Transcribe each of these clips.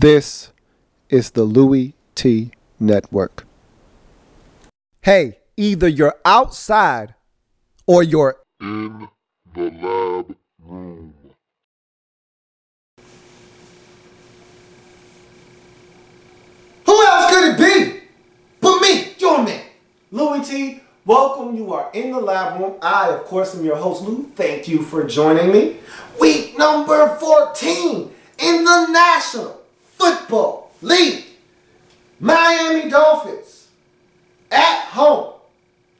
This is the Louie T Network. Hey, either you're outside or you're in the lab room. Who else could it be but me, your man, Louie T? Welcome. You are in the lab room. I, of course, am your host, Lou. Thank you for joining me. Week number 14 in the National Football League. Miami Dolphins at home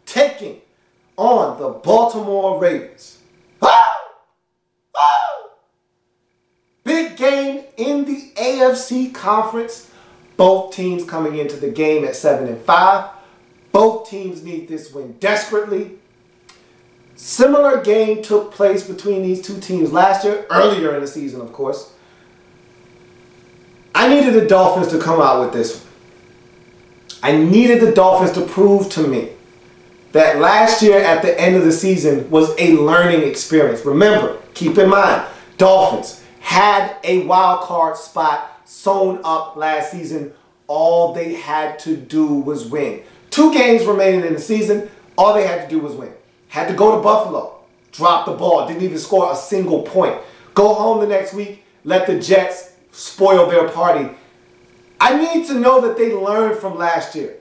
taking on the Baltimore Ravens. Big game in the AFC Conference. Both teams coming into the game at 7-5. Both teams need this win desperately. Similar game took place between these two teams last year, earlier in the season, of course. I needed the Dolphins to come out with this one. I needed the Dolphins to prove to me that last year at the end of the season was a learning experience. Remember, keep in mind, Dolphins had a wild card spot sewn up last season. All they had to do was win. 2 games remaining in the season. All they had to do was win. Had to go to Buffalo, drop the ball, didn't even score a single point. Go home the next week, let the Jets spoil their party. I need to know that they learned from last year.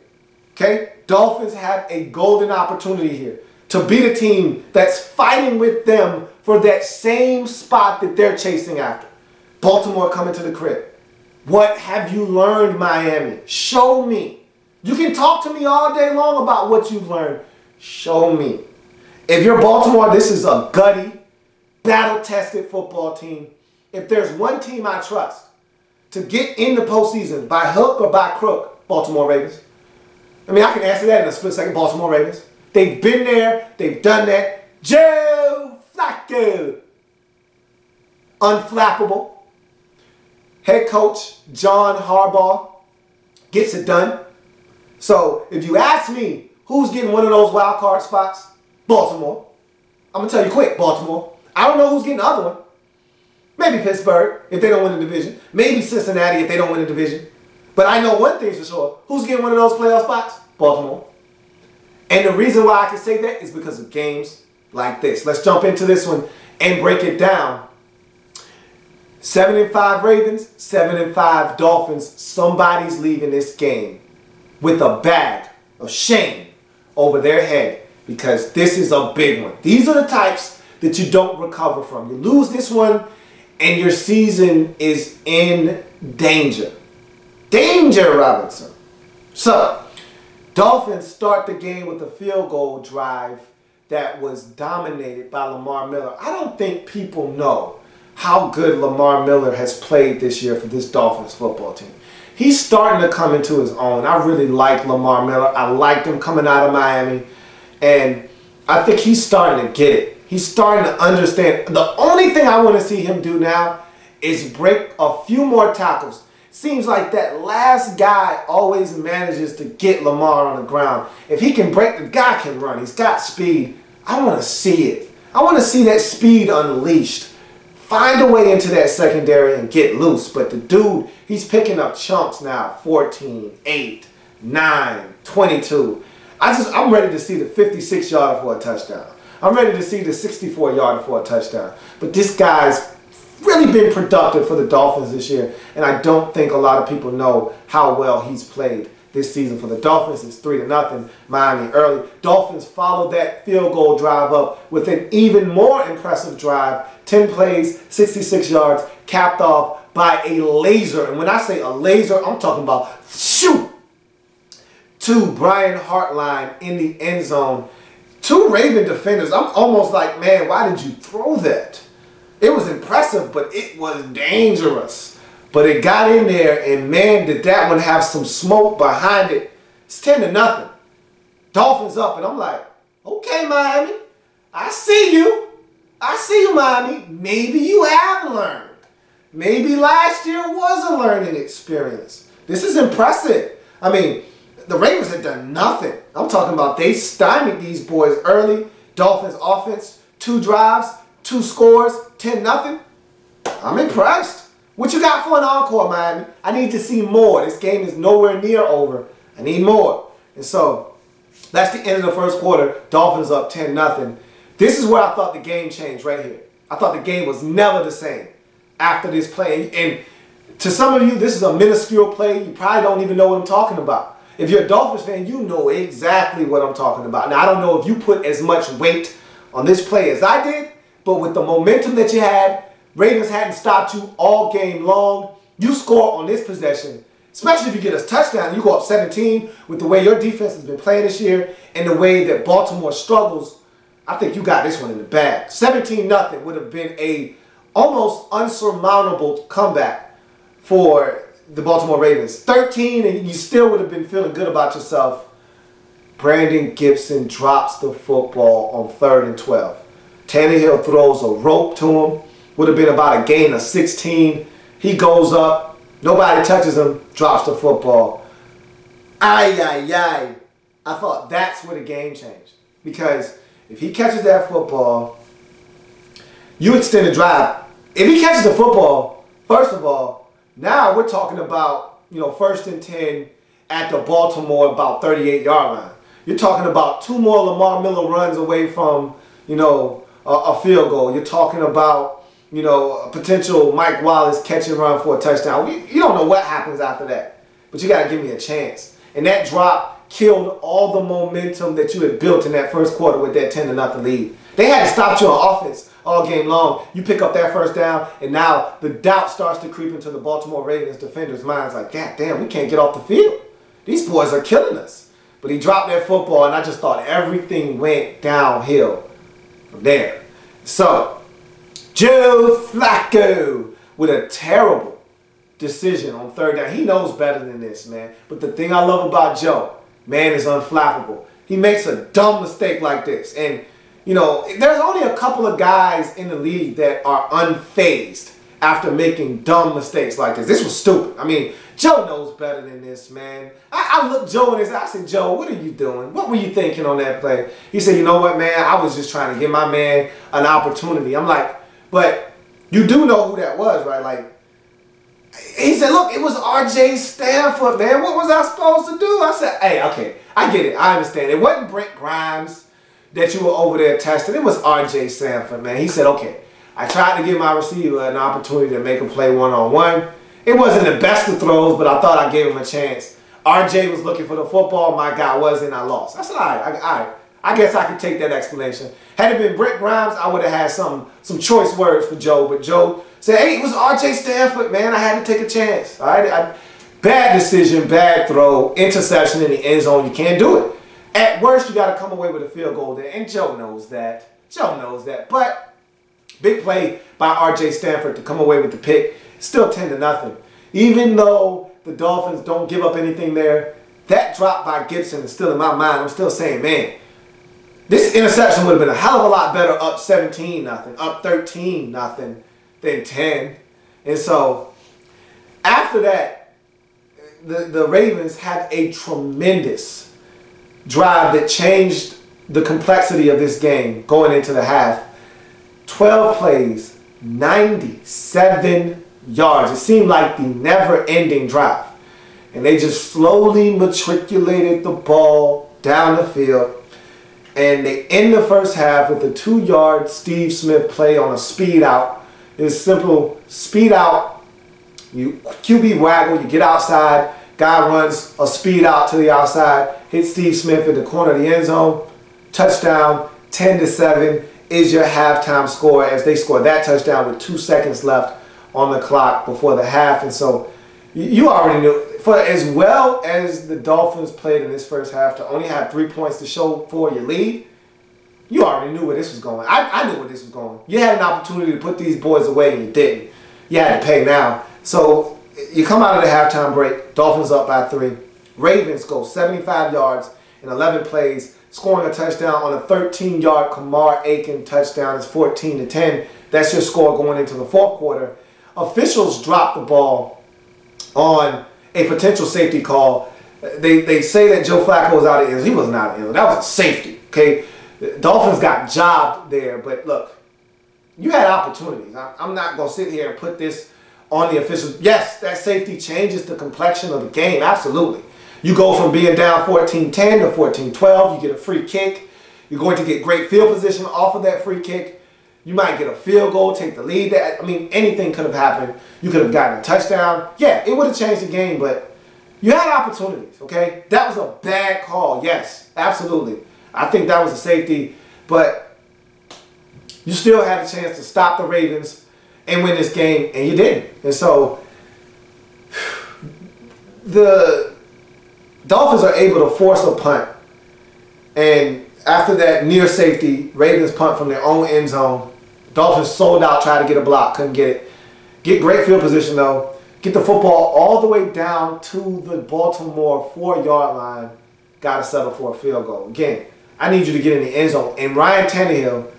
Okay? Dolphins have a golden opportunity here to beat a team that's fighting with them for that same spot that they're chasing after. Baltimore coming to the crib. What have you learned, Miami? Show me. You can talk to me all day long about what you've learned. Show me. If you're Baltimore, this is a gutty, battle-tested football team. If there's one team I trust to get in the postseason by hook or by crook, Baltimore Ravens. I mean, I can answer that in a split second. Baltimore Ravens. They've been there. They've done that. Joe Flacco. Unflappable. Head coach John Harbaugh gets it done. So if you ask me who's getting one of those wild card spots, Baltimore. I'm going to tell you quick, Baltimore. I don't know who's getting the other one. Maybe Pittsburgh if they don't win the division. Maybe Cincinnati if they don't win the division. But I know one thing's for sure. Who's getting one of those playoff spots? Baltimore. And the reason why I can say that is because of games like this. Let's jump into this one and break it down. 7-5 Ravens, 7-5 Dolphins. Somebody's leaving this game with a bag of shame over their head because this is a big one. These are the types that you don't recover from. You lose this one and your season is in danger. Danger, Robinson. So, Dolphins start the game with a field goal drive that was dominated by Lamar Miller. I don't think people know how good Lamar Miller has played this year for this Dolphins football team. He's starting to come into his own. I really like Lamar Miller. I liked him coming out of Miami. And I think he's starting to get it. He's starting to understand. The only thing I want to see him do now is break a few more tackles. Seems like that last guy always manages to get Lamar on the ground. If he can break, the guy can run. He's got speed. I want to see it. I want to see that speed unleashed. Find a way into that secondary and get loose. But the dude, he's picking up chunks now. 14, 8, 9, 22. I'm ready to see the 56-yarder for a touchdown. I'm ready to see the 64-yarder for a touchdown. But this guy's really been productive for the Dolphins this year. And I don't think a lot of people know how well he's played this season for the Dolphins. It's 3-0, Miami early. Dolphins followed that field goal drive up with an even more impressive drive. 10 plays, 66 yards, capped off by a laser. And when I say a laser, I'm talking about shoot to Brian Hartline in the end zone. 2 Raven defenders. I'm almost like, man, why did you throw that? It was impressive, but it was dangerous. But it got in there, and man, did that one have some smoke behind it. It's 10-0. Dolphins up, and I'm like, okay, Miami, I see you. I see you, Miami. Maybe you have learned. Maybe last year was a learning experience. This is impressive. I mean, the Ravens had done nothing. I'm talking about they stymied these boys early. Dolphins offense, 2 drives, 2 scores, 10-0. I'm impressed. What you got for an encore, Miami? I need to see more. This game is nowhere near over. I need more. And so that's the end of the first quarter. Dolphins up 10-0. This is where I thought the game changed right here. I thought the game was never the same after this play. And to some of you, this is a minuscule play. You probably don't even know what I'm talking about. If you're a Dolphins fan, you know exactly what I'm talking about. Now, I don't know if you put as much weight on this play as I did, but with the momentum that you had, Ravens hadn't stopped you all game long. You score on this possession, especially if you get a touchdown. You go up 17 with the way your defense has been playing this year and the way that Baltimore struggles. I think you got this one in the bag. 17-0 would have been a almost unsurmountable comeback for the Baltimore Ravens. 13 and you still would have been feeling good about yourself. Brandon Gibson drops the football on 3rd and 12. Tannehill throws a rope to him. Would have been about a gain of 16. He goes up. Nobody touches him. Drops the football. Ay, ay, ay. I thought that's where the game changed. Because if he catches that football, you extend the drive. If he catches the football, first of all, now we're talking about, 1st and 10 at the Baltimore about 38-yard line. You're talking about 2 more Lamar Miller runs away from, a field goal. You're talking about, a potential Mike Wallace catch and run for a touchdown. You don't know what happens after that, but you got to give me a chance. And that drop killed all the momentum that you had built in that first quarter with that 10-0 lead. They had to stop you on offense all game long. You pick up that first down, and now the doubt starts to creep into the Baltimore Ravens defenders' minds like, God damn, we can't get off the field. These boys are killing us. But he dropped that football, and I just thought everything went downhill from there. So, Joe Flacco with a terrible decision on 3rd down. He knows better than this, man. But the thing I love about Joe, man, is unflappable. He makes a dumb mistake like this. And, there's only a couple of guys in the league that are unfazed after making dumb mistakes like this. This was stupid. I mean, Joe knows better than this, man. I looked Joe in his eye. I said, Joe, what are you doing? What were you thinking on that play? He said, you know what, man? I was just trying to give my man an opportunity. I'm like, but you do know who that was, right? Like, he said, look, it was R.J. Stanford, man. What was I supposed to do? I said, hey, okay, I get it. I understand. It wasn't Brent Grimes that you were over there testing. It was R.J. Stanford, man. He said, okay, I tried to give my receiver an opportunity to make a play one-on-one. It wasn't the best of throws, but I thought I gave him a chance. R.J. was looking for the football. My guy wasn't. I lost. I said, all right. I guess I could take that explanation. Had it been Brent Grimes, I would have had some choice words for Joe. But Joe said, hey, it was R.J. Stanford, man. I had to take a chance. All right. Bad decision, bad throw, interception in the end zone. You can't do it. At worst, you got to come away with a field goal there. And Joe knows that. Joe knows that. But big play by R.J. Stanford to come away with the pick. Still 10-0. Even though the Dolphins don't give up anything there, that drop by Gibson is still in my mind. I'm still saying, man, this interception would have been a hell of a lot better up 17-0, up 13-0 than 10. And so after that, the Ravens had a tremendous drive that changed the complexity of this game going into the half. 12 plays, 97 yards. It seemed like the never-ending drive. And they just slowly matriculated the ball down the field. And they end the first half with a 2-yard Steve Smith play on a speed out. It's simple speed out. You QB waggle, you get outside. Guy runs a speed out to the outside. Hits Steve Smith in the corner of the end zone. Touchdown, 10-7 is your halftime score as they score that touchdown with 2 seconds left on the clock before the half. And so you already knew, for as well as the Dolphins played in this first half to only have 3 points to show for your lead, you already knew where this was going. I knew where this was going. You had an opportunity to put these boys away and you didn't. You had to pay now. So you come out of the halftime break, Dolphins up by 3. Ravens go 75 yards in 11 plays, scoring a touchdown on a 13-yard Kamar Aiken touchdown. It's 14-10. That's your score going into the fourth quarter. Officials dropped the ball on a potential safety call. They say that Joe Flacco was out of end. He was not out of end. That was a safety, okay? The Dolphins got jobbed there, but look, you had opportunities. I'm not going to sit here and put this on the officials. Yes, that safety changes the complexion of the game. Absolutely. You go from being down 14-10 to 14-12. You get a free kick. You're going to get great field position off of that free kick. You might get a field goal, take the lead. I mean, anything could have happened. You could have gotten a touchdown. Yeah, it would have changed the game, but you had opportunities, okay? That was a bad call. Yes, absolutely. I think that was a safety, but you still had a chance to stop the Ravens and win this game, and you didn't. And so the Dolphins are able to force a punt, and after that near safety, Ravens punt from their own end zone. Dolphins sold out, tried to get a block, couldn't get it. Get great field position though. Get the football all the way down to the Baltimore 4-yard line. Got to settle for a field goal. Again, I need you to get in the end zone. And Ryan Tannehill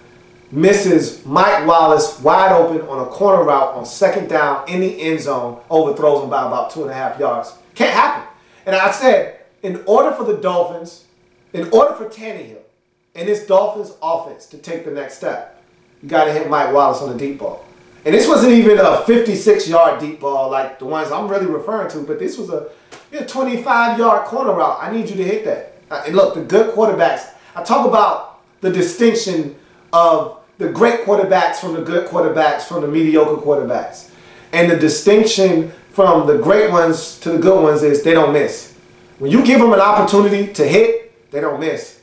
misses Mike Wallace wide open on a corner route on second down in the end zone. Overthrows him by about 2.5 yards. Can't happen. And I said, in order for the Dolphins, in order for Tannehill and this Dolphins offense to take the next step, you got to hit Mike Wallace on the deep ball. And this wasn't even a 56-yard deep ball like the ones I'm really referring to, but this was a 25-yard corner route. I need you to hit that. And look, the good quarterbacks, I talk about the distinction of the great quarterbacks from the good quarterbacks from the mediocre quarterbacks. And the distinction from the great ones to the good ones is they don't miss. When you give them an opportunity to hit, they don't miss.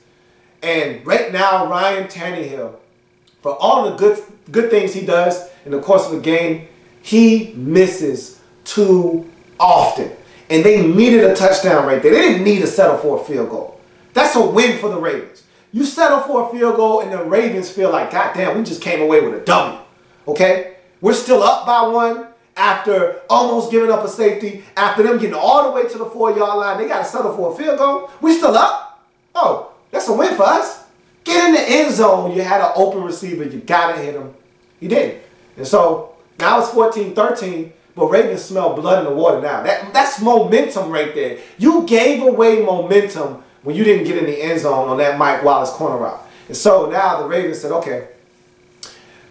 And right now, Ryan Tannehill, for all the good things he does in the course of the game, he misses too often. And they needed a touchdown right there. They didn't need to settle for a field goal. That's a win for the Ravens. You settle for a field goal and the Ravens feel like, God damn, we just came away with a W. Okay? We're still up by 1 after almost giving up a safety. After them getting all the way to the 4-yard line, they got to settle for a field goal. We still up? Oh, that's a win for us. Get in the end zone. You had an open receiver. You got to hit him. He didn't. And so now it's 14-13, but Ravens smell blood in the water now. That's momentum right there. You gave away momentum when you didn't get in the end zone on that Mike Wallace corner route. And so now the Ravens said, okay,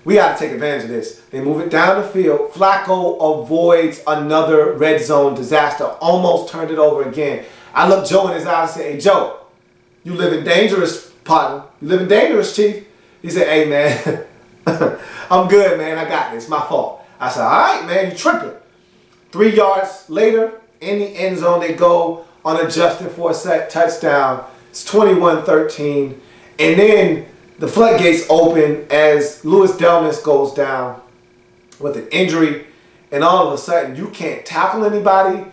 we got to take advantage of this. They move it down the field. Flacco avoids another red zone disaster. Almost turned it over again. I looked Joe in his eyes and said, hey, Joe, you living dangerous, partner. You living dangerous, Chief. He said, hey, man, I'm good, man. I got this. My fault. I said, all right, man, you tripping. 3 yards later, in the end zone, they go on a Justin Forsett touchdown. It's 21-13. And then the floodgates open as Louis Delmas goes down with an injury. And all of a sudden, you can't tackle anybody.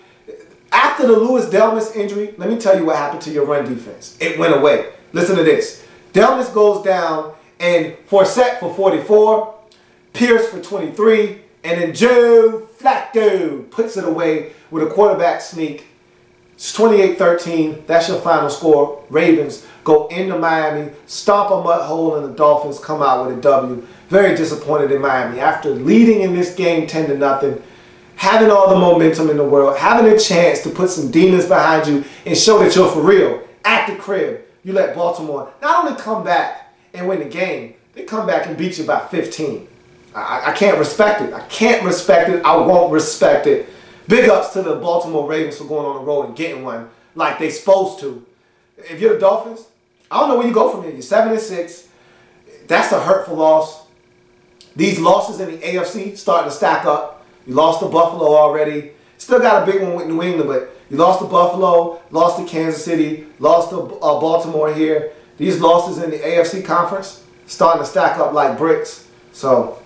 After the Louis Delmas injury, let me tell you what happened to your run defense. It went away. Listen to this. Delmas goes down, and Forsett for 44, Pierce for 23, and then Joe Flacco puts it away with a quarterback sneak. It's 28-13. That's your final score. Ravens go into Miami, stomp a mud hole, and the Dolphins come out with a W. Very disappointed in Miami. After leading in this game 10-0, having all the momentum in the world, having a chance to put some demons behind you and show that you're for real, at the crib, you let Baltimore not only come back and win the game, they come back and beat you by 15. I can't respect it. I can't respect it. I won't respect it. Big ups to the Baltimore Ravens for going on the road and getting one like they supposed to. If you're the Dolphins, I don't know where you go from here. You're 7-6. That's a hurtful loss. These losses in the AFC starting to stack up. You lost to Buffalo already. Still got a big one with New England, but you lost to Buffalo, lost to Kansas City, lost to Baltimore here. These losses in the AFC conference starting to stack up like bricks. So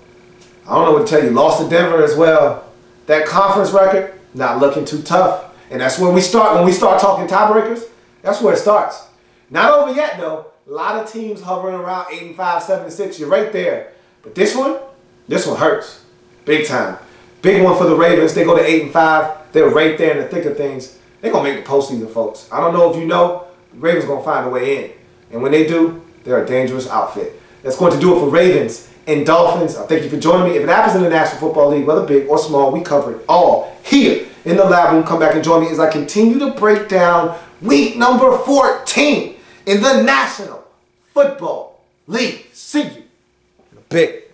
I don't know what to tell you. Lost to Denver as well. That conference record, not looking too tough. And that's where we start. When we start talking tiebreakers, that's where it starts. Not over yet, though. A lot of teams hovering around 8-5, 7-6. You're right there. But this one hurts. Big time. Big one for the Ravens. They go to 8-5. They're right there in the thick of things. They're going to make the postseason, folks. I don't know if you know, the Ravens going to find a way in. And when they do, they're a dangerous outfit. That's going to do it for Ravens and Dolphins. I thank you for joining me. If it happens in the National Football League, whether big or small, we cover it all here in the lab room. Come back and join me as I continue to break down week number 14 in the National Football League. See you in a bit.